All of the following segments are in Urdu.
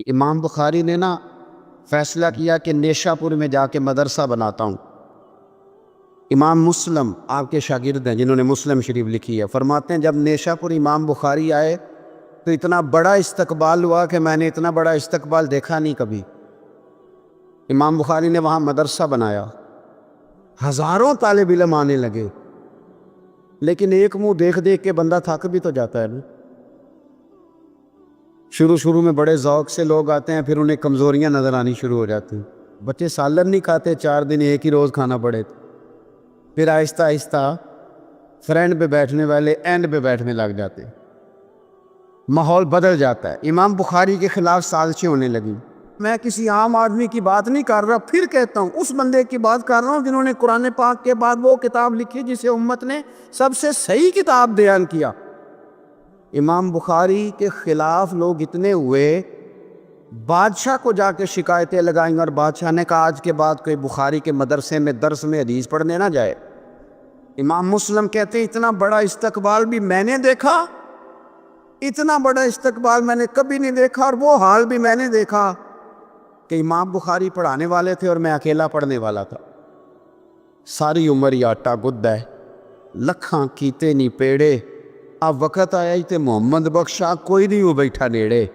امام بخاری نے فیصلہ کیا کہ نیشا پور میں جا کے مدرسہ بناتا ہوں۔ امام مسلم آپ کے شاگرد ہیں جنہوں نے مسلم شریف لکھی ہے، فرماتے ہیں جب نیشا پور امام بخاری آئے تو اتنا بڑا استقبال ہوا کہ میں نے اتنا بڑا استقبال دیکھا نہیں کبھی۔ امام بخاری نے وہاں مدرسہ بنایا، ہزاروں طالب علم آنے لگے، لیکن ایک منہ دیکھ دیکھ کے بندہ تھک بھی تو جاتا ہے نا۔ شروع میں بڑے ذوق سے لوگ آتے ہیں، پھر انہیں کمزوریاں نظر آنی شروع ہو جاتی ہیں۔ بچے سالن نہیں کھاتے، 4 دن ایک ہی روز کھانا پڑے، پھر آہستہ آہستہ فرینڈ پہ بیٹھنے والے اینڈ پہ بیٹھنے لگ جاتے ہیں، ماحول بدل جاتا ہے۔ امام بخاری کے خلاف سازشیں ہونے لگیں۔ میں کسی عام آدمی کی بات نہیں کر رہا، پھر کہتا ہوں اس بندے کی بات کر رہا ہوں جنہوں نے قرآن پاک کے بعد وہ کتاب لکھی جسے امت نے سب سے صحیح کتاب بیان کیا۔ امام بخاری کے خلاف لوگ اتنے ہوئے، بادشاہ کو جا کے شکایتیں لگائیں، اور بادشاہ نے کہا آج کے بعد کوئی بخاری کے مدرسے میں درس میں حدیث پڑھنے نہ جائے۔ امام مسلم کہتے ہیں اتنا بڑا استقبال بھی میں نے دیکھا، اتنا بڑا استقبال میں نے کبھی نہیں دیکھا، اور وہ حال بھی میں نے دیکھا کہ امام بخاری پڑھانے والے تھے اور میں اکیلا پڑھنے والا تھا۔ ساری عمر ہی آٹا گد ہے، لکھاں کیتے نہیں پیڑے، اب وقت آیا ہی تے محمد بخشا کوئی نہیں ہو بیٹھا نیڑے۔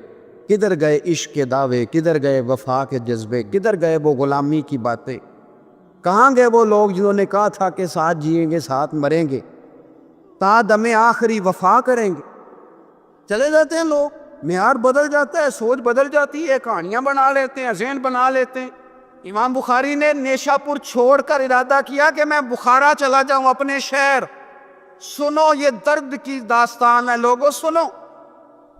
کدھر گئے عشق کے دعوے، کدھر گئے وفا کے جذبے، کدھر گئے وہ غلامی کی باتیں، کہاں گئے وہ لوگ جنہوں نے کہا تھا کہ ساتھ جئیں گے ساتھ مریں گے، تا دم آخری وفا کریں گے۔ چلے جاتے ہیں لوگ، معیار بدل جاتا ہے، سوچ بدل جاتی ہے، کہانیاں بنا لیتے ہیں، ذہن بنا لیتے ہیں۔ امام بخاری نے نیشا پور چھوڑ کر ارادہ کیا کہ میں بخارا چلا جاؤں، اپنے شہر۔ سنو یہ درد کی داستان ہے لوگوں، سنو،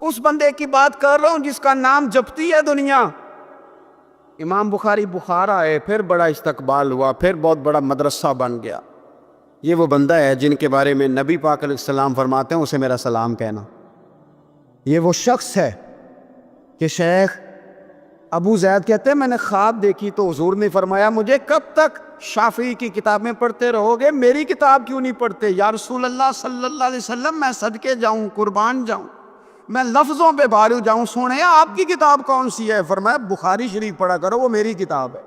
اس بندے کی بات کر رہا ہوں جس کا نام جپتی ہے دنیا۔ امام بخاری بخارا آئے، پھر بڑا استقبال ہوا، پھر بہت بڑا مدرسہ بن گیا۔ یہ وہ بندہ ہے جن کے بارے میں نبی پاک علیہ السلام فرماتے ہیں اسے میرا سلام کہنا۔ یہ وہ شخص ہے کہ شیخ ابو زید کہتے ہیں میں نے خواب دیکھی تو حضور نے فرمایا مجھے کب تک شافعی کی کتابیں پڑھتے رہو گے، میری کتاب کیوں نہیں پڑھتے؟ یا رسول اللہ صلی اللہ علیہ وسلم میں صدقے جاؤں، قربان جاؤں، میں لفظوں پہ بھاری جاؤں، سونے آپ کی کتاب کون سی ہے؟ فرمایا بخاری شریف پڑھا کرو، وہ میری کتاب ہے۔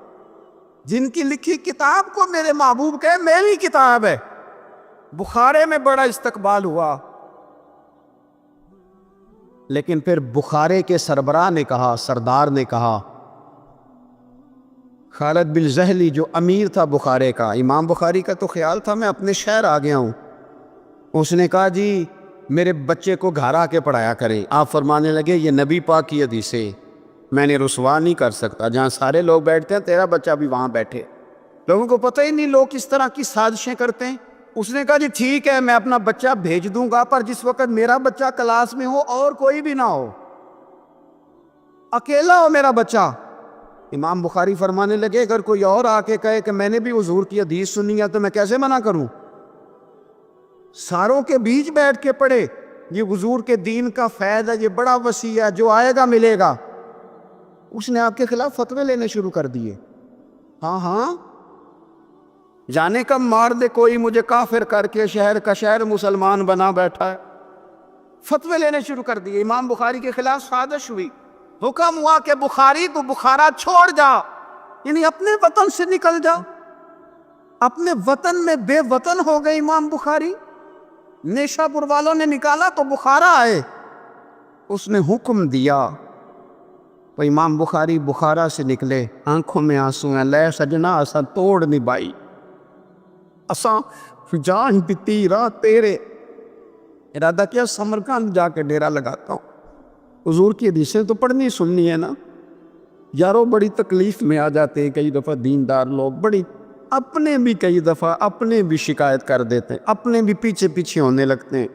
جن کی لکھی کتاب کو میرے محبوب کہے میری کتاب ہے۔ بخارے میں بڑا استقبال ہوا، لیکن پھر بخارے کے سربراہ نے کہا، سردار نے کہا، خالد بن زہلی جو امیر تھا بخارے کا، امام بخاری کا تو خیال تھا میں اپنے شہر آ گیا ہوں، اس نے کہا جی میرے بچے کو گھر آ کے پڑھایا کریں۔ آپ فرمانے لگے یہ نبی پاک کی حدیث ہے، میں نے رسوا نہیں کر سکتا، جہاں سارے لوگ بیٹھتے ہیں تیرا بچہ بھی وہاں بیٹھے۔ لوگوں کو پتہ ہی نہیں لوگ کس طرح کی سازشیں کرتے ہیں۔ اس نے کہا جی ٹھیک ہے میں اپنا بچہ بھیج دوں گا، پر جس وقت میرا بچہ کلاس میں ہو اور کوئی بھی نہ ہو، اکیلا ہو میرا بچہ۔ امام بخاری فرمانے لگے اگر کوئی اور آ کے کہے کہ میں نے بھی حضور کی حدیث سنی ہے تو میں کیسے منع کروں؟ ساروں کے بیچ بیٹھ کے پڑھے، یہ حضور کے دین کا فیض ہے، یہ بڑا وسیع ہے، جو آئے گا ملے گا۔ اس نے آپ کے خلاف فتوے لینے شروع کر دیے۔ ہاں جانے کب مار دے کوئی مجھے کافر کر کے، شہر کا شہر مسلمان بنا بیٹھا ہے۔ فتوے لینے شروع کر دیے، امام بخاری کے خلاف سازش ہوئی، حکم ہوا کہ بخاری تو بخارا چھوڑ جا، یعنی اپنے وطن سے نکل جا۔ اپنے وطن میں بے وطن ہو گئے امام بخاری۔ نیشا پور والوں نے نکالا تو بخارا آئے، اس نے حکم دیا تو امام بخاری بخارا سے نکلے، آنکھوں میں آنسو ہیں، لے سجنا اساں توڑ نہیں بائی، اساں جان دیتی رات تیرے، ارادہ کیا سمرقند جا کے ڈیرا لگاتا ہوں۔ حضور کی حدیثیں تو پڑھنی سننی ہے نا یارو، بڑی تکلیف میں آ جاتے ہیں کئی دفعہ دیندار لوگ، بڑی اپنے بھی کئی دفعہ اپنے بھی شکایت کر دیتے ہیں، اپنے بھی پیچھے ہونے لگتے ہیں۔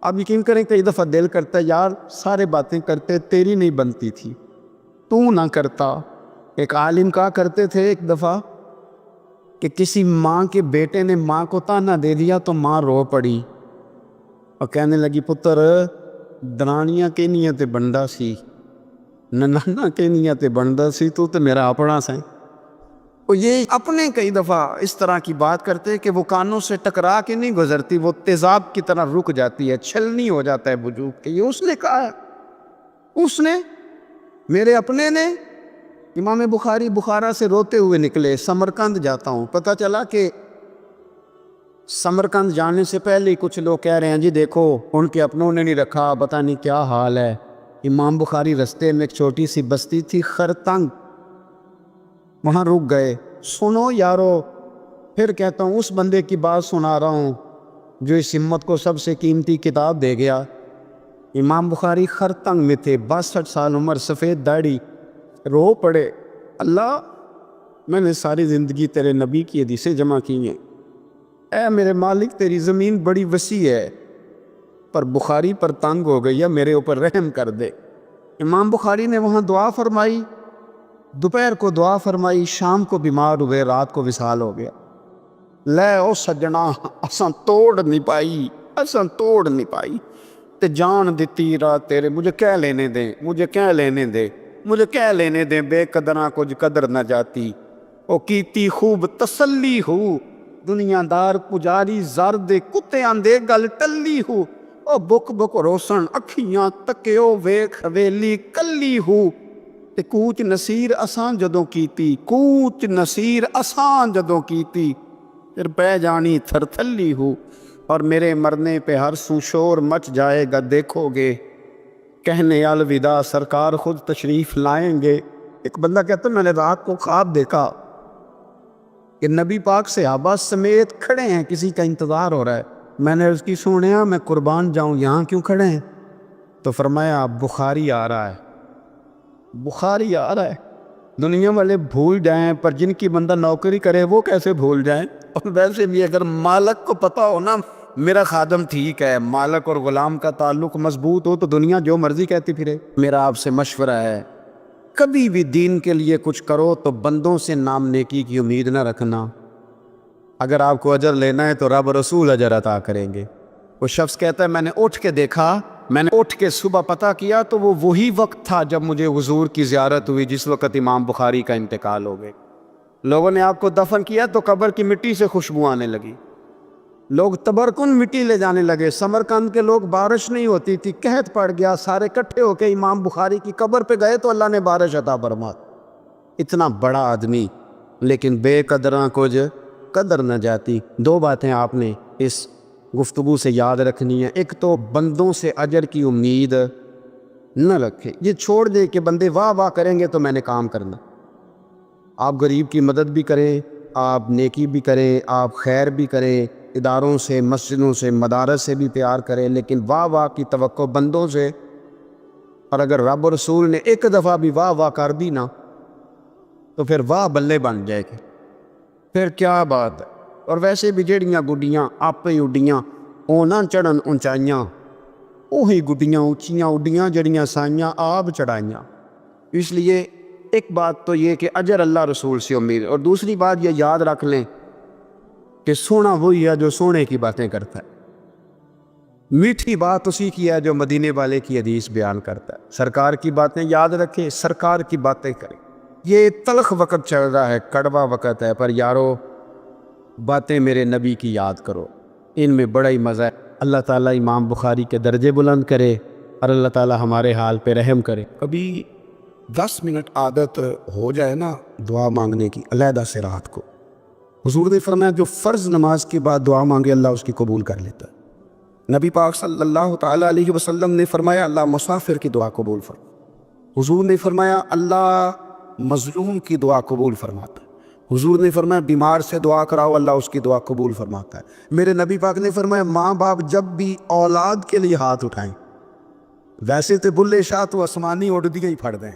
اب یقین کریں کئی دفعہ دل کرتا ہے یار سارے باتیں کرتے تیری نہیں بنتی تھی، تو نہ کرتا۔ ایک عالم کہا کرتے تھے ایک دفعہ کہ کسی ماں کے بیٹے نے ماں کو تانا دے دیا تو ماں رو پڑی اور کہنے لگی پتر درانیاں کہ نہیں تے بندہ سی، ننانا کہ نہیں تے بندہ سی، تو میرا اپنا سائیں۔ اور یہ اپنے کئی دفعہ اس طرح کی بات کرتے کہ وہ کانوں سے ٹکرا کے نہیں گزرتی، وہ تیزاب کی طرح رک جاتی ہے، چھلنی ہو جاتا ہے وجود کے۔ یہ اس نے کہا ہے، اس نے میرے اپنے نے امام بخاری بخارا سے روتے ہوئے نکلے، سمرقند جاتا ہوں، پتہ چلا کہ سمرقند جانے سے پہلے ہی کچھ لوگ کہہ رہے ہیں جی دیکھو ان کے اپنوں نے نہیں رکھا، پتہ نہیں کیا حال ہے۔ امام بخاری رستے میں ایک چھوٹی سی بستی تھی خرتنگ، وہاں رک گئے۔ سنو یارو، پھر کہتا ہوں اس بندے کی بات سنا رہا ہوں جو اس ہمت کو سب سے قیمتی کتاب دے گیا۔ امام بخاری خرتنگ میں تھے، 62 سال عمر، سفید داڑھی، رو پڑے، اللہ میں نے ساری زندگی تیرے نبی کی حدیثیں جمع کی ہیں، اے میرے مالک تیری زمین بڑی وسیع ہے پر بخاری پر تنگ ہو گئی ہے، میرے اوپر رحم کر دے۔ امام بخاری نے وہاں دعا فرمائی، دوپہر کو دعا فرمائی، شام کو بیمار ہوئے، رات کو وصال ہو گیا۔ لے او سجنا اساں توڑ نہیں پائی، اساں توڑ نہیں پائی تے جان دیتی رات تیرے، مجھے کہہ لینے دیں، مجھے کہہ لینے دیں، مجھے کہہ لینے دیں، بے قدراں کچھ قدر نہ جاتی، او کیتی خوب تسلی ہو، دنیا دار پجاری زرد کتے آندے گل ٹلی ہو، او بک بک روسن اکھیاں تکیو ویکھ حویلی کلی ہو، تے کوچ نصیر اساں جدوں کیتی، کوچ نصیر اساں جدوں کیتی، پھر پہ جانی تھر تھلی ہو، اور میرے مرنے پہ ہر سو شور مچ جائے گا دیکھو گے، کہنے الوداع سرکار خود تشریف لائیں گے۔ ایک بندہ کہتا ہے میں نے رات کو خواب دیکھا کہ نبی پاک صحابہ سمیت کھڑے ہیں، کسی کا انتظار ہو رہا ہے۔ میں نے اس کی سنیا میں قربان جاؤں، یہاں کیوں کھڑے ہیں؟ تو فرمایا بخاری آ رہا ہے، بخاری آ رہا ہے۔ دنیا والے بھول جائیں پر جن کی بندہ نوکری کرے وہ کیسے بھول جائیں؟ اور ویسے بھی اگر مالک کو پتہ ہو نا میرا خادم ٹھیک ہے، مالک اور غلام کا تعلق مضبوط ہو تو دنیا جو مرضی کہتی پھرے۔ میرا آپ سے مشورہ ہے کبھی بھی دین کے لیے کچھ کرو تو بندوں سے نام نیکی کی امید نہ رکھنا، اگر آپ کو اجر لینا ہے تو رب رسول اجر عطا کریں گے۔ وہ شخص کہتا ہے میں نے اٹھ کے دیکھا، میں نے اٹھ کے صبح پتہ کیا تو وہ وہی وقت تھا جب مجھے حضور کی زیارت ہوئی جس وقت امام بخاری کا انتقال ہو گئے۔ لوگوں نے آپ کو دفن کیا تو قبر کی مٹی سے خوشبو آنے لگی، لوگ تبرکن مٹی لے جانے لگے۔ سمرقند کے لوگ بارش نہیں ہوتی تھی، قحط پڑ گیا، سارے کٹھے ہو کے امام بخاری کی قبر پہ گئے تو اللہ نے بارش عطا فرما۔ اتنا بڑا آدمی لیکن بے قدراں کچھ قدر نہ جاتی۔ دو باتیں آپ نے اس گفتگو سے یاد رکھنی ہے، ایک تو بندوں سے اجر کی امید نہ رکھے، یہ چھوڑ دے کہ بندے واہ واہ کریں گے تو میں نے کام کرنا۔ آپ غریب کی مدد بھی کریں، آپ نیکی بھی کریں، آپ خیر بھی کریں، اداروں سے، مسجدوں سے، مدارس سے بھی پیار کریں، لیکن واہ واہ کی توقع بندوں سے، اور اگر رب و رسول نے ایک دفعہ بھی واہ واہ کر دی نا تو پھر واہ بلے بن جائے گی، پھر کیا بات ہے۔ اور ویسے بھی جڑیاں گڈیاں آپ ہی اڈیاں او نہ چڑھن اونچائیاں، وہی گڈیاں اونچیاں اڈیاں جڑیاں سائیاں آپ چڑھائیاں۔ اس لیے ایک بات تو یہ کہ اجر اللہ رسول سے امید، اور دوسری بات یہ یاد رکھ لیں کہ سونا وہی ہے جو سونے کی باتیں کرتا ہے، میٹھی بات اسی کی ہے جو مدینے والے کی حدیث بیان کرتا ہے۔ سرکار کی باتیں یاد رکھیں، سرکار کی باتیں کریں۔ یہ تلخ وقت چل رہا ہے، کڑوا وقت ہے، پر یارو باتیں میرے نبی کی یاد کرو، ان میں بڑا ہی مزہ ہے۔ اللہ تعالیٰ امام بخاری کے درجے بلند کرے اور اللہ تعالیٰ ہمارے حال پہ رحم کرے۔ کبھی 10 منٹ عادت ہو جائے نا دعا مانگنے کی علیحدہ سے رات کو، حضور نے فرمایا جو فرض نماز کے بعد دعا مانگے اللہ اس کی قبول کر لیتا ہے۔ نبی پاک صلی اللہ تعالیٰ علیہ وسلم نے فرمایا اللہ مسافر کی دعا قبول فرماتا۔ حضور نے فرمایا اللہ مظلوم کی دعا قبول فرماتا ہے۔ حضور نے فرمایا بیمار سے دعا کراؤ اللہ اس کی دعا قبول فرماتا ہے۔ میرے نبی پاک نے فرمایا ماں باپ جب بھی اولاد کے لیے ہاتھ اٹھائیں، ویسے تو بلے شاہ تو آسمانی اڑدیاں ہی پھڑ دیں،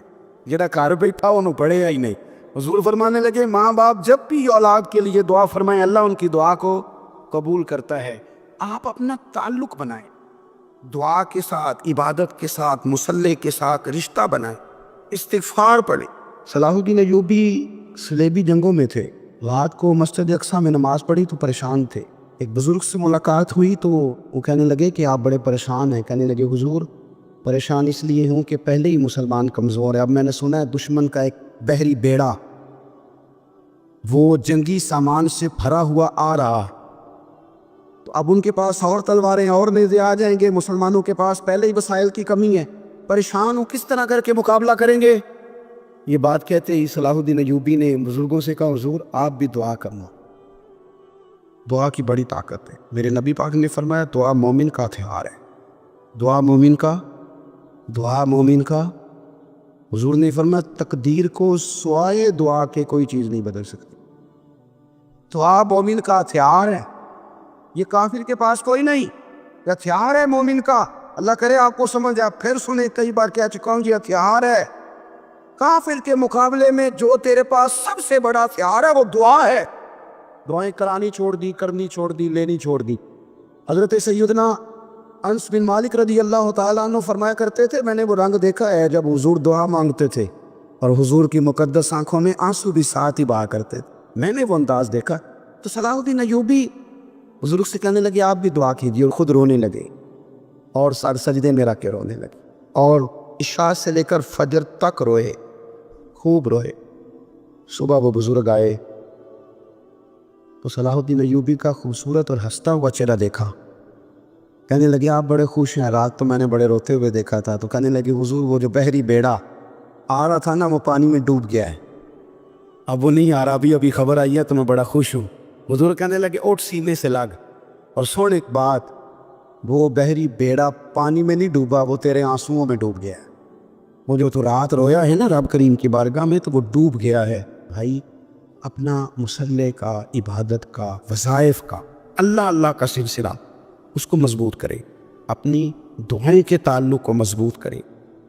جڑا گھر بیٹھا انہوں پڑھے ہی نہیں۔ حضور فرمانے لگے ماں باپ جب بھی اولاد کے لیے دعا فرمائیں اللہ ان کی دعا کو قبول کرتا ہے۔ آپ اپنا تعلق بنائیں، دعا کے ساتھ، عبادت کے ساتھ، مصلی کے ساتھ رشتہ بنائیں، استغفار پڑھیں۔ صلاح الدین ایوبی صلیبی جنگوں میں تھے، رات کو مسجد اقصیٰ میں نماز پڑھی تو پریشان تھے۔ ایک بزرگ سے ملاقات ہوئی تو وہ کہنے لگے کہ آپ بڑے پریشان ہیں۔ کہنے لگے حضور پریشان اس لیے ہوں کہ پہلے ہی مسلمان کمزور ہے، اب میں نے سنا ہے دشمن کا ایک بحری بیڑا وہ جنگی سامان سے بھرا ہوا آ رہا، تو اب ان کے پاس اور تلواریں اور نیزے آ جائیں گے، مسلمانوں کے پاس پہلے ہی وسائل کی کمی ہے، پریشان ہوں کس طرح کر کے مقابلہ کریں گے؟ یہ بات کہتے ہی صلاح الدین ایوبی نے بزرگوں سے کہا حضور آپ بھی دعا کرنا، دعا کی بڑی طاقت ہے۔ میرے نبی پاک نے فرمایا دعا مومن کا ہتھیار ہے، دعا مومن کا حضور نے فرمایا تقدیر کو سوائے دعا کے کوئی چیز نہیں بدل سکتی۔ دعا مومن کا ہتھیار ہے، یہ کافر کے پاس کوئی نہیں، یہ ہتھیار ہے مومن کا۔ اللہ کرے آپ کو سمجھ آئے، پھر سنیں، کئی بار کہہ چکا ہوں یہ ہتھیار ہے۔ کافر کے مقابلے میں جو تیرے پاس سب سے بڑا ہتھیار ہے وہ دعا ہے۔ دعائیں کرانی چھوڑ دی، کرنی چھوڑ دی، لینی چھوڑ دی۔ حضرت سیدنا انس بن مالک رضی اللہ تعالیٰ عنہ فرمایا کرتے تھے میں نے وہ رنگ دیکھا ہے جب حضور دعا مانگتے تھے اور حضور کی مقدس آنکھوں میں آنسو بھی ساتھ ہی بہا کرتے تھے، میں نے وہ انداز دیکھا۔ تو صلاح الدین ایوبی حضور سے کہنے لگے آپ بھی دعا کیجیے، اور خود رونے لگے اور سر سجدے میں رکھ کے رونے لگے، اور عشاء سے لے کر فجر تک روئے، خوب روئے۔ صبح وہ بزرگ آئے تو صلاح الدین ایوبی کا خوبصورت اور ہنستا ہوا چہرہ دیکھا، کہنے لگے آپ بڑے خوش ہیں، رات تو میں نے بڑے روتے ہوئے دیکھا تھا۔ تو کہنے لگے حضور وہ جو بحری بیڑا آ رہا تھا نا وہ پانی میں ڈوب گیا ہے، اب وہ نہیں آ رہا، ابھی خبر آئی ہے تو میں بڑا خوش ہوں۔ حضور کہنے لگے اٹھ سینے سے لگ اور سن ایک بات، وہ بحری بیڑا پانی میں نہیں ڈوبا، وہ تیرے آنسوؤں میں ڈوب گیا ہے۔ وہ جو تو رات رویا ہے نا رب کریم کی بارگاہ میں تو وہ ڈوب گیا ہے۔ بھائی اپنا مصلے کا، عبادت کا، وظائف کا، اللہ کا سلسلہ اس کو مضبوط کرے، اپنی دعائیں کے تعلق کو مضبوط کرے۔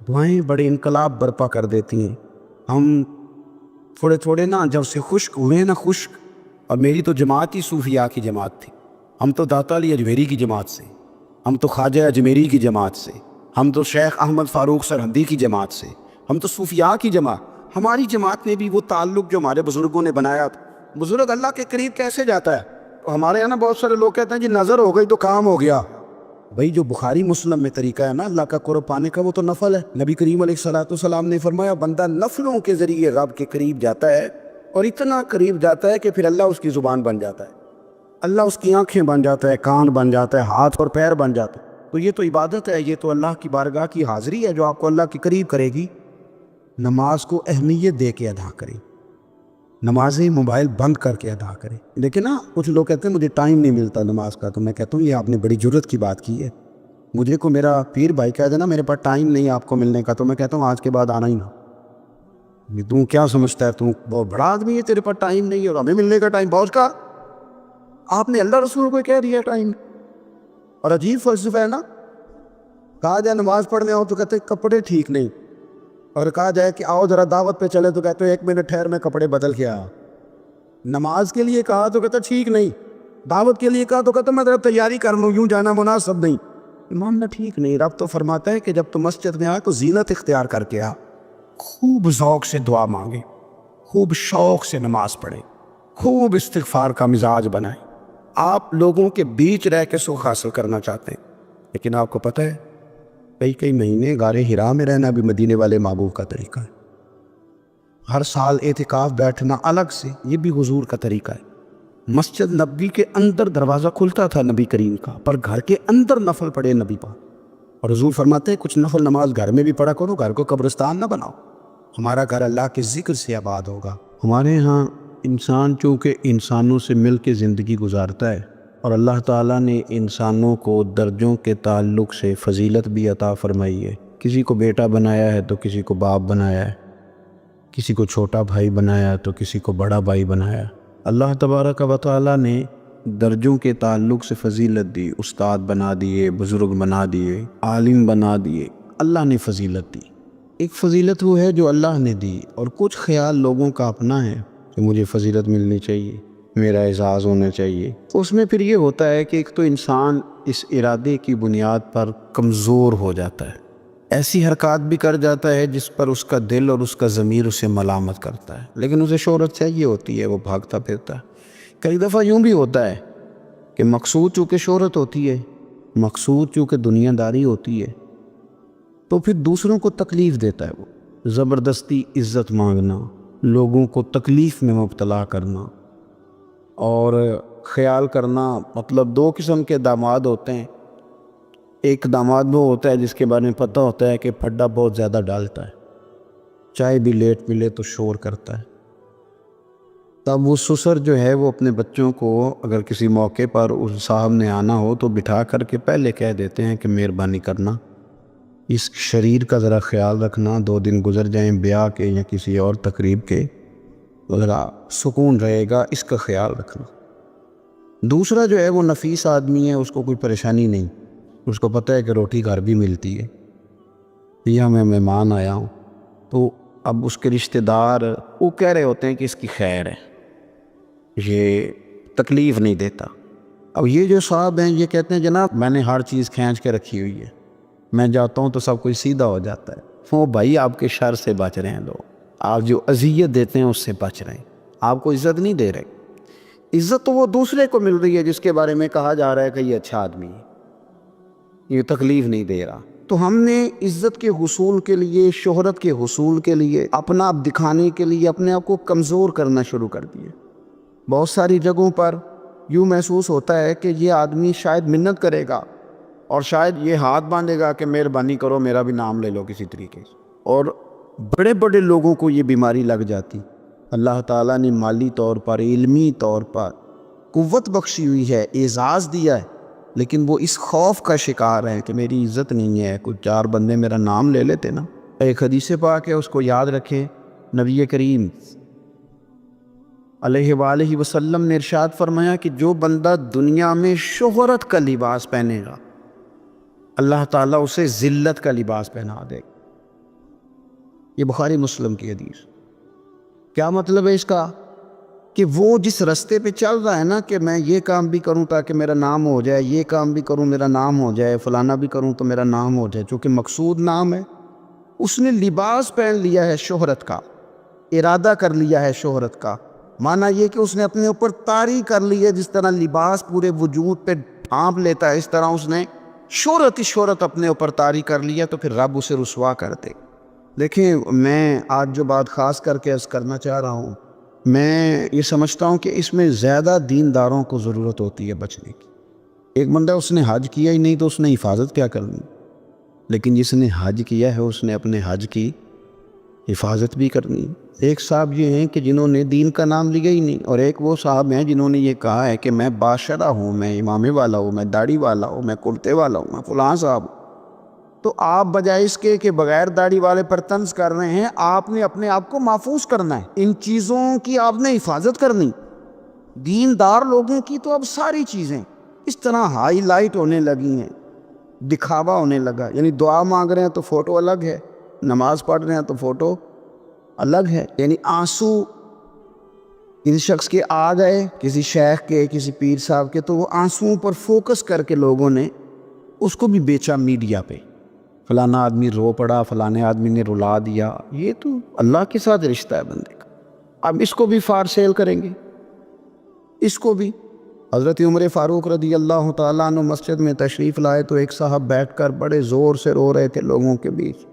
دعائیں بڑے انقلاب برپا کر دیتی ہیں۔ ہم تھوڑے نا جب سے خشک ہوئے نا خشک، اور میری تو جماعت ہی صوفیاء کی جماعت تھی، ہم تو داتا علی اجمیری کی جماعت سے، ہم تو خواجہ اجمیری کی جماعت سے، ہم تو شیخ احمد فاروق سرہندی کی جماعت سے، ہم تو صوفیاء کی جماعت۔ ہماری جماعت نے بھی وہ تعلق جو ہمارے بزرگوں نے بنایا تھا۔ بزرگ اللہ کے قریب کیسے جاتا ہے؟ ہمارے یہاں نا بہت سارے لوگ کہتے ہیں جی نظر ہو گئی تو کام ہو گیا۔ بھائی جو بخاری مسلم میں طریقہ ہے نا اللہ کا قرب پانے کا وہ تو نفل ہے۔ نبی کریم علیہ السلام نے فرمایا بندہ نفلوں کے ذریعے رب کے قریب جاتا ہے، اور اتنا قریب جاتا ہے کہ پھر اللہ اس کی زبان بن جاتا ہے، اللہ اس کی آنکھیں بن جاتا ہے، کان بن جاتا ہے، ہاتھ اور پیر بن جاتا ہے۔ تو یہ تو عبادت ہے، یہ تو اللہ کی بارگاہ کی حاضری ہے جو آپ کو اللہ کے قریب کرے گی۔ نماز کو اہمیت دے کے ادا کریں، نمازیں موبائل بند کر کے ادا کریں۔ لیکن نا کچھ لوگ کہتے ہیں مجھے ٹائم نہیں ملتا نماز کا، تو میں کہتا ہوں یہ آپ نے بڑی جرت کی بات کی ہے۔ مجھے کو میرا پیر بھائی کہہ دینا میرے پاس ٹائم نہیں آپ کو ملنے کا، تو میں کہتا ہوں آج کے بعد آنا ہی نہ۔ تو کیا سمجھتا ہے تو بہت بڑا آدمی ہے، تیرے پاس ٹائم نہیں ہے اور ہمیں ملنے کا ٹائم بہت کا؟ آپ نے اللہ رسول کو کہہ دیا ٹائم، اور عجیب فلسفہ ہے نا۔ کہا جائے نماز پڑھنے آؤ تو کہتے ہیں کپڑے ٹھیک نہیں، اور کہا جائے کہ آؤ ذرا دعوت پہ چلے تو کہتے ہیں ایک منٹ ٹھہر میں کپڑے بدل کے آیا۔ نماز کے لیے کہا تو کہتا ٹھیک نہیں، دعوت کے لیے کہا تو کہتا میں ذرا تیاری کر لوں، یوں جانا مناسب نہیں۔ ماننا ٹھیک نہیں۔ رب تو فرماتا ہے کہ جب تو مسجد میں آئے تو زینت اختیار کر کے آ، خوب ذوق سے دعا مانگے، خوب شوق سے نماز پڑھے، خوب استغفار کا مزاج بنائیں۔ آپ لوگوں کے بیچ رہ کے سکھ حاصل کرنا چاہتے ہیں، لیکن آپ کو پتہ ہے کئی مہینے غار حرا میں رہنا بھی مدینے والے محبوب کا طریقہ ہے۔ ہر سال اعتکاف بیٹھنا الگ سے، یہ بھی حضور کا طریقہ ہے۔ مسجد نبوی کے اندر دروازہ کھلتا تھا نبی کریم کا، پر گھر کے اندر نفل پڑھے نبی پاک، اور حضور فرماتے ہیں کچھ نفل نماز گھر میں بھی پڑھا کرو، گھر کو قبرستان نہ بناؤ۔ ہمارا گھر اللہ کے ذکر سے آباد ہوگا۔ ہمارے ہاں انسان چونکہ انسانوں سے مل کے زندگی گزارتا ہے، اور اللہ تعالیٰ نے انسانوں کو درجوں کے تعلق سے فضیلت بھی عطا فرمائی ہے۔ کسی کو بیٹا بنایا ہے تو کسی کو باپ بنایا ہے، کسی کو چھوٹا بھائی بنایا تو کسی کو بڑا بھائی بنایا۔ اللہ تبارک و تعالیٰ نے درجوں کے تعلق سے فضیلت دی، استاد بنا دیے، بزرگ بنا دیے، عالم بنا دیے، اللہ نے فضیلت دی۔ ایک فضیلت وہ ہے جو اللہ نے دی، اور کچھ خیال لوگوں کا اپنا ہے کہ مجھے فضیلت ملنی چاہیے، میرا اعزاز ہونا چاہیے۔ تو اس میں پھر یہ ہوتا ہے کہ ایک تو انسان اس ارادے کی بنیاد پر کمزور ہو جاتا ہے، ایسی حرکات بھی کر جاتا ہے جس پر اس کا دل اور اس کا ضمیر اسے ملامت کرتا ہے، لیکن اسے شہرت چاہیے ہوتی ہے، وہ بھاگتا پھرتا ہے۔ کئی دفعہ یوں بھی ہوتا ہے کہ مقصود چونکہ شہرت ہوتی ہے، مقصود چونکہ دنیا داری ہوتی ہے، تو پھر دوسروں کو تکلیف دیتا ہے، وہ زبردستی عزت مانگنا، لوگوں کو تکلیف میں مبتلا کرنا، اور خیال کرنا۔ مطلب دو قسم کے داماد ہوتے ہیں، ایک داماد وہ ہوتا ہے جس کے بارے میں پتہ ہوتا ہے کہ پھڈا بہت زیادہ ڈالتا ہے، چائے بھی لیٹ ملے تو شور کرتا ہے، تب وہ سسر جو ہے وہ اپنے بچوں کو اگر کسی موقع پر اس صاحب نے آنا ہو تو بٹھا کر کے پہلے کہہ دیتے ہیں کہ مہربانی کرنا اس شریر کا ذرا خیال رکھنا، 2 دن گزر جائیں بیاہ کے یا کسی اور تقریب کے، ذرا سکون رہے گا، اس کا خیال رکھنا۔ دوسرا جو ہے وہ نفیس آدمی ہے، اس کو کوئی پریشانی نہیں، اس کو پتہ ہے کہ روٹی گھر بھی ملتی ہے، یہاں میں مہمان آیا ہوں، تو اب اس کے رشتہ دار وہ کہہ رہے ہوتے ہیں کہ اس کی خیر ہے، یہ تکلیف نہیں دیتا۔ اب یہ جو صاحب ہیں یہ کہتے ہیں جناب میں نے ہر چیز کھینچ کے رکھی ہوئی ہے، میں جاتا ہوں تو سب کچھ سیدھا ہو جاتا ہے۔ وہ بھائی آپ کے شر سے بچ رہے ہیں لوگ، آپ جو اذیت دیتے ہیں اس سے بچ رہے ہیں، آپ کو عزت نہیں دے رہے۔ عزت تو وہ دوسرے کو مل رہی ہے جس کے بارے میں کہا جا رہا ہے کہ یہ اچھا آدمی ہے، یہ تکلیف نہیں دے رہا۔ تو ہم نے عزت کے حصول کے لیے، شہرت کے حصول کے لیے، اپنا آپ دکھانے کے لیے اپنے آپ کو کمزور کرنا شروع کر دیے۔ بہت ساری جگہوں پر یوں محسوس ہوتا ہے کہ یہ آدمی شاید منت کرے گا اور شاید یہ ہاتھ باندھے گا کہ مہربانی کرو میرا بھی نام لے لو کسی طریقے سے، اور بڑے بڑے لوگوں کو یہ بیماری لگ جاتی۔ اللہ تعالیٰ نے مالی طور پر، علمی طور پر قوت بخشی ہوئی ہے، اعزاز دیا ہے، لیکن وہ اس خوف کا شکار ہے کہ میری عزت نہیں ہے، کچھ 4 بندے میرا نام لے لیتے نا۔ ایک حدیث پاک ہے، اس کو یاد رکھیں، نبی کریم علیہ وآلہ وسلم نے ارشاد فرمایا کہ جو بندہ دنیا میں شہرت کا لباس پہنے گا اللہ تعالیٰ اسے ذلت کا لباس پہنا دے گا۔ یہ بخاری مسلم کی حدیث۔ کیا مطلب ہے اس کا؟ کہ وہ جس رستے پہ چل رہا ہے نا کہ میں یہ کام بھی کروں تاکہ میرا نام ہو جائے، یہ کام بھی کروں میرا نام ہو جائے، فلانا بھی کروں تو میرا نام ہو جائے، چونکہ مقصود نام ہے، اس نے لباس پہن لیا ہے شہرت کا، ارادہ کر لیا ہے شہرت کا۔ معنی یہ کہ اس نے اپنے اوپر طاری کر لی ہے، جس طرح لباس پورے وجود پہ ڈھانپ لیتا ہے اس طرح اس نے شہرت اپنے اوپر طاری کر لیا، تو پھر رب اسے رسوا کر دے۔ دیکھیں میں آج جو بات خاص کر کے عرض کرنا چاہ رہا ہوں، میں یہ سمجھتا ہوں کہ اس میں زیادہ دینداروں کو ضرورت ہوتی ہے بچنے کی۔ ایک بندہ اس نے حج کیا ہی نہیں تو اس نے حفاظت کیا کرنی، لیکن جس نے حج کیا ہے اس نے اپنے حج کی حفاظت بھی کرنی۔ ایک صاحب یہ ہیں کہ جنہوں نے دین کا نام لیا ہی نہیں، اور ایک وہ صاحب ہیں جنہوں نے یہ کہا ہے کہ میں باشرہ ہوں، میں امامے والا ہوں، میں داڑھی والا ہوں، میں کرتے والا ہوں، میں فلاں صاحب ہوں۔ تو آپ بجائے اس کے کہ بغیر داڑھی والے پر طنز کر رہے ہیں، آپ نے اپنے آپ کو محفوظ کرنا ہے، ان چیزوں کی آپ نے حفاظت کرنی۔ دیندار لوگوں کی تو اب ساری چیزیں اس طرح ہائی لائٹ ہونے لگی ہیں، دکھاوا ہونے لگا، یعنی دعا مانگ رہے ہیں تو فوٹو الگ ہے، نماز پڑھ رہے ہیں تو فوٹو الگ ہے، یعنی آنسو کسی شخص کے آ گئے، کسی شیخ کے، کسی پیر صاحب کے، تو وہ آنسوؤں پر فوکس کر کے لوگوں نے اس کو بھی بیچا میڈیا پہ، فلانا آدمی رو پڑا، فلانے آدمی نے رلا دیا۔ یہ تو اللہ کے ساتھ رشتہ ہے بندے کا، اب اس کو بھی فار سیل کریں گے، اس کو بھی۔ حضرت عمر فاروق رضی اللہ تعالیٰ عنہ مسجد میں تشریف لائے تو ایک صاحب بیٹھ کر بڑے زور سے رو رہے تھے، لوگوں کے بیچ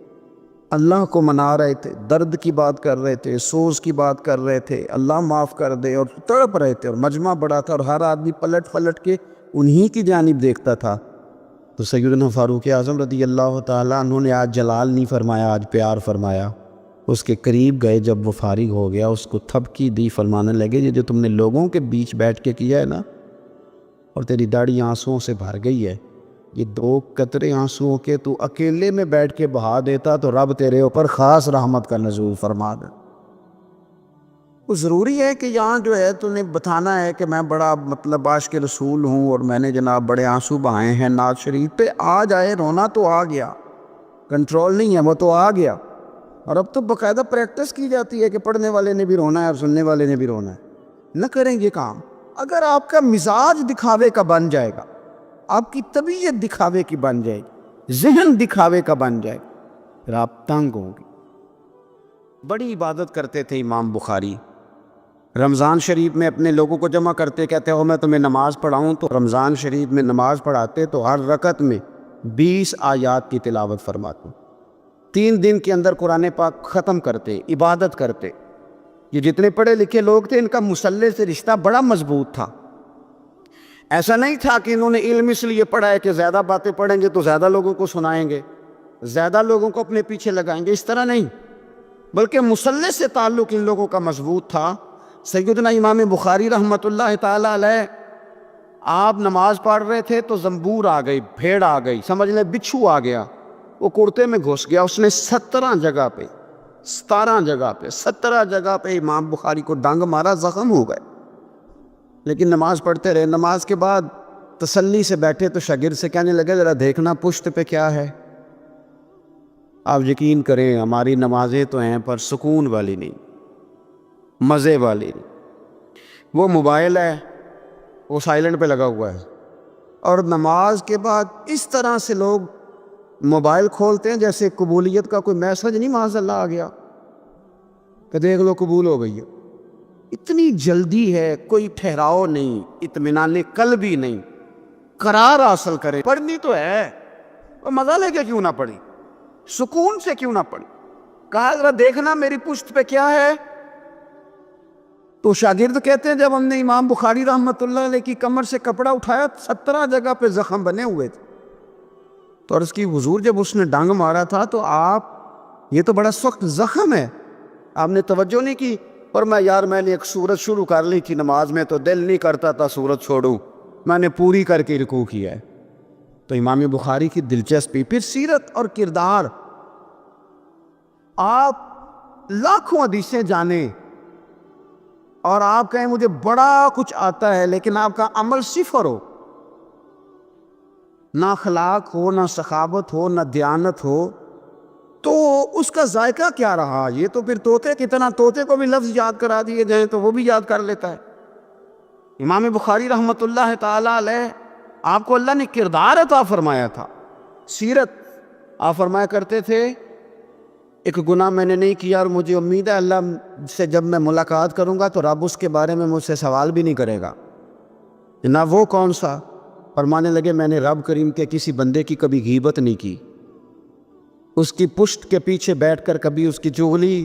اللہ کو منا رہے تھے، درد کی بات کر رہے تھے، سوز کی بات کر رہے تھے، اللہ معاف کر دے، اور تڑپ رہے تھے، اور مجمع بڑا تھا اور ہر آدمی پلٹ پلٹ کے انہی کی جانب دیکھتا تھا۔ تو سیدنا فاروق اعظم رضی اللہ تعالیٰ عنہ نے آج جلال نہیں فرمایا، آج پیار فرمایا۔ اس کے قریب گئے، جب وہ فارغ ہو گیا اس کو تھپکی دی، فرمانے لگے یہ جو تم نے لوگوں کے بیچ بیٹھ کے کیا ہے نا، اور تیری داڑھی آنسوؤں سے بھر گئی ہے، یہ 2 قطرے آنسوؤں کے تو اکیلے میں بیٹھ کے بہا دیتا تو رب تیرے اوپر خاص رحمت کا نزول فرما دے۔ وہ ضروری ہے کہ یہاں جو ہے تو نے بتانا ہے کہ میں بڑا مطلب عاشق رسول ہوں اور میں نے جناب بڑے آنسو بہائے ہیں نعت شریف پہ، آ جائے، رونا تو آ گیا، کنٹرول نہیں ہے، وہ تو آ گیا۔ اور اب تو باقاعدہ پریکٹس کی جاتی ہے کہ پڑھنے والے نے بھی رونا ہے اور سننے والے نے بھی رونا ہے۔ نہ کریں یہ کام۔ اگر آپ کا مزاج دکھاوے کا بن جائے گا، آپ کی طبیعت دکھاوے کی بن جائے گی، ذہن دکھاوے کا بن جائے گا، پھر آپ تنگ ہوں گے۔ بڑی عبادت کرتے تھے امام بخاری، رمضان شریف میں اپنے لوگوں کو جمع کرتے، کہتے ہو میں تمہیں نماز پڑھاؤں، تو رمضان شریف میں نماز پڑھاتے تو ہر رکعت میں 20 آیات کی تلاوت فرماتے، 3 دن کے اندر قرآن پاک ختم کرتے، عبادت کرتے۔ یہ جتنے پڑھے لکھے لوگ تھے ان کا مصلی سے رشتہ بڑا مضبوط تھا، ایسا نہیں تھا کہ انہوں نے علم اس لیے پڑھا ہے کہ زیادہ باتیں پڑھیں گے تو زیادہ لوگوں کو سنائیں گے، زیادہ لوگوں کو اپنے پیچھے لگائیں گے، اس طرح نہیں، بلکہ مصلح سے تعلق ان لوگوں کا مضبوط تھا۔ سیدنا امام بخاری رحمۃ اللہ تعالی علیہ، آپ نماز پڑھ رہے تھے تو زنبور آ گئی، بھیڑ آ گئی، سمجھ لیں بچھو آ گیا، وہ کرتے میں گھس گیا، اس نے 17 جگہ پہ 17 جگہ پہ امام بخاری کو ڈنگ مارا، زخم ہو گئے، لیکن نماز پڑھتے رہے۔ نماز کے بعد تسلی سے بیٹھے تو شاگرد سے کہنے لگے ذرا دیکھنا پشت پہ کیا ہے۔ آپ یقین کریں ہماری نمازیں تو ہیں پر سکون والی نہیں، مزے والی نہیں۔ وہ موبائل ہے، وہ سائلنٹ پہ لگا ہوا ہے، اور نماز کے بعد اس طرح سے لوگ موبائل کھولتے ہیں جیسے قبولیت کا کوئی میسج نہیں معاذ اللہ آ گیا کہ دیکھ لو قبول ہو گئی ہے۔ اتنی جلدی ہے، کوئی ٹھہراؤ نہیں، اطمینان قلب بھی نہیں، قرار حاصل کرے۔ پڑھنی تو ہے، اور مزہ لے کے کیوں نہ پڑھی، سکون سے کیوں نہ پڑھی۔ کہا ذرا دیکھنا میری پشت پہ کیا ہے۔ تو شاگرد کہتے ہیں جب ہم نے امام بخاری رحمۃ اللہ علیہ کی کمر سے کپڑا اٹھایا 17 جگہ پہ زخم بنے ہوئے تھے، تو عرض کی حضور جب اس نے ڈانگ مارا تھا تو آپ، یہ تو بڑا سخت زخم ہے، آپ نے توجہ نہیں کی۔ اور میں نے ایک سورت شروع کر لی تھی نماز میں تو دل نہیں کرتا تھا سورت چھوڑوں، میں نے پوری کر کے رکوع کیا ہے۔ تو امام بخاری کی دلچسپی، پھر سیرت اور کردار، آپ لاکھوں حدیثیں جانیں اور آپ کہیں مجھے بڑا کچھ آتا ہے لیکن آپ کا عمل صفر ہو، نہ اخلاق ہو، نہ سخاوت ہو، نہ دیانت ہو، تو اس کا ذائقہ کیا رہا؟ یہ تو پھر طوطے کتنا، طوطے کو بھی لفظ یاد کرا دیے جائیں تو وہ بھی یاد کر لیتا ہے۔ امام بخاری رحمۃ اللہ تعالی علیہ، آپ کو اللہ نے کردار عطا فرمایا تھا، سیرت۔ آپ فرمایا کرتے تھے ایک گناہ میں نے نہیں کیا اور مجھے امید ہے اللہ سے جب میں ملاقات کروں گا تو رب اس کے بارے میں مجھ سے سوال بھی نہیں کرے گا۔ جناب وہ کون سا؟ فرمانے لگے میں نے رب کریم کے کسی بندے کی کبھی غیبت نہیں کی، اس کی پشت کے پیچھے بیٹھ کر کبھی اس کی چغلی،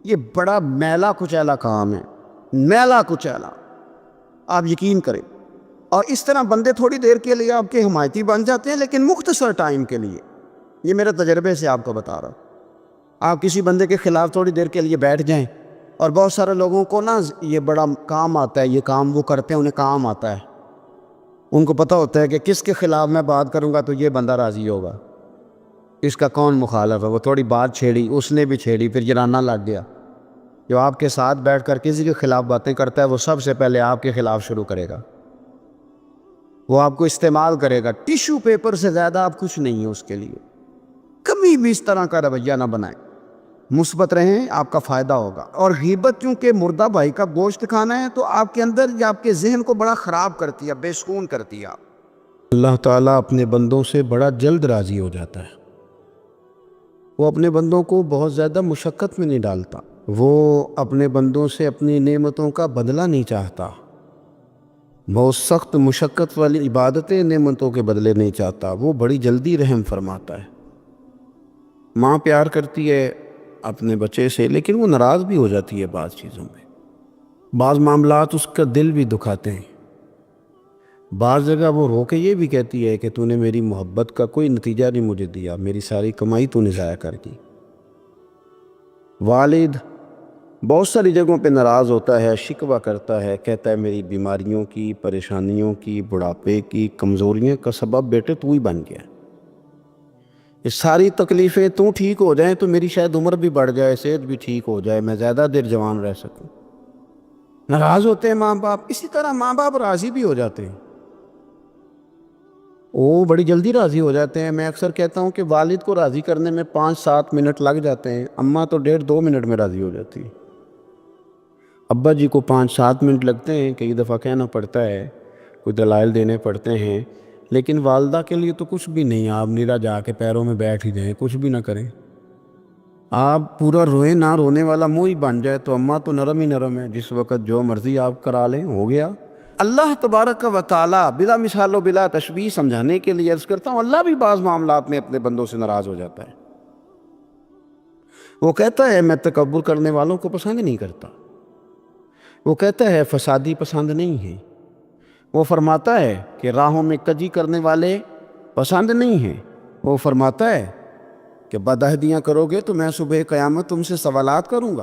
یہ بڑا میلا کچیلا کام ہے، میلا کچیلا، آپ یقین کریں۔ اور اس طرح بندے تھوڑی دیر کے لیے آپ کے حمایتی بن جاتے ہیں، لیکن مختصر ٹائم کے لیے، یہ میرے تجربے سے آپ کو بتا رہا ہوں۔ آپ کسی بندے کے خلاف تھوڑی دیر کے لیے بیٹھ جائیں، اور بہت سارے لوگوں کو نا یہ بڑا کام آتا ہے، یہ کام وہ کرتے ہیں انہیں کام آتا ہے، ان کو پتہ ہوتا ہے کہ کس کے خلاف میں بات کروں گا تو یہ بندہ راضی ہوگا، اس کا کون مخالف ہے۔ وہ تھوڑی بات چھیڑی، اس نے بھی چھیڑی، پھر جرانہ لگ گیا۔ جو آپ کے ساتھ بیٹھ کر کسی کے خلاف باتیں کرتا ہے وہ سب سے پہلے آپ کے خلاف شروع کرے گا، وہ آپ کو استعمال کرے گا، ٹیشو پیپر سے زیادہ آپ کچھ نہیں ہے اس کے لیے۔ کبھی بھی اس طرح کا رویہ نہ بنائیں، مثبت رہیں، آپ کا فائدہ ہوگا۔ اور غیبت چونکہ مردہ بھائی کا گوشت کھانا ہے تو آپ کے اندر یا آپ کے ذہن کو بڑا خراب کرتی ہے، بے سکون کرتی ہے۔ اللہ تعالیٰ اپنے بندوں سے بڑا جلد راضی ہو جاتا ہے، وہ اپنے بندوں کو بہت زیادہ مشقت میں نہیں ڈالتا، وہ اپنے بندوں سے اپنی نعمتوں کا بدلہ نہیں چاہتا، بہت سخت مشقت والی عبادتیں نعمتوں کے بدلے نہیں چاہتا، وہ بڑی جلدی رحم فرماتا ہے۔ ماں پیار کرتی ہے اپنے بچے سے لیکن وہ ناراض بھی ہو جاتی ہے بعض چیزوں میں، بعض معاملات اس کا دل بھی دکھاتے ہیں، بعض جگہ وہ رو کے یہ بھی کہتی ہے کہ تو نے میری محبت کا کوئی نتیجہ نہیں مجھے دیا، میری ساری کمائی تو نے ضائع کر دی۔ والد بہت ساری جگہوں پہ ناراض ہوتا ہے، شکوہ کرتا ہے، کہتا ہے میری بیماریوں کی، پریشانیوں کی، بڑھاپے کی، کمزوریوں کا سبب بیٹے تو ہی بن گیا، یہ ساری تکلیفیں تو ٹھیک ہو جائیں تو میری شاید عمر بھی بڑھ جائے، صحت بھی ٹھیک ہو جائے، میں زیادہ دیر جوان رہ سکوں۔ ناراض ہوتے ہیں ماں باپ، اسی طرح ماں باپ راضی بھی ہو جاتے ہیں، وہ بڑی جلدی راضی ہو جاتے ہیں۔ میں اکثر کہتا ہوں کہ والد کو راضی کرنے میں 5-7 منٹ لگ جاتے ہیں، اماں تو 1.5-2 منٹ میں راضی ہو جاتی ہے، ابا جی کو 5-7 منٹ لگتے ہیں، کئی دفعہ کہنا پڑتا ہے، کوئی دلائل دینے پڑتے ہیں، لیکن والدہ کے لیے تو کچھ بھی نہیں، آپ نیرا جا کے پیروں میں بیٹھ ہی جائیں، کچھ بھی نہ کریں، آپ پورا روئیں نہ، رونے والا منہ ہی بن جائے تو اماں تو نرم ہی نرم ہے، جس وقت جو مرضی آپ کرا لیں ہو گیا۔ اللہ تبارک و تعالی بلا مثال و بلا تشبیہ سمجھانے کے لیے عرض کرتا ہوں، اللہ بھی بعض معاملات میں اپنے بندوں سے ناراض ہو جاتا ہے، وہ کہتا ہے میں تکبر کرنے والوں کو پسند نہیں کرتا، وہ کہتا ہے فسادی پسند نہیں ہے، وہ فرماتا ہے کہ راہوں میں کجی کرنے والے پسند نہیں ہیں۔ وہ فرماتا ہے کہ بدعہدیاں کرو گے تو میں صبح قیامت تم سے سوالات کروں گا۔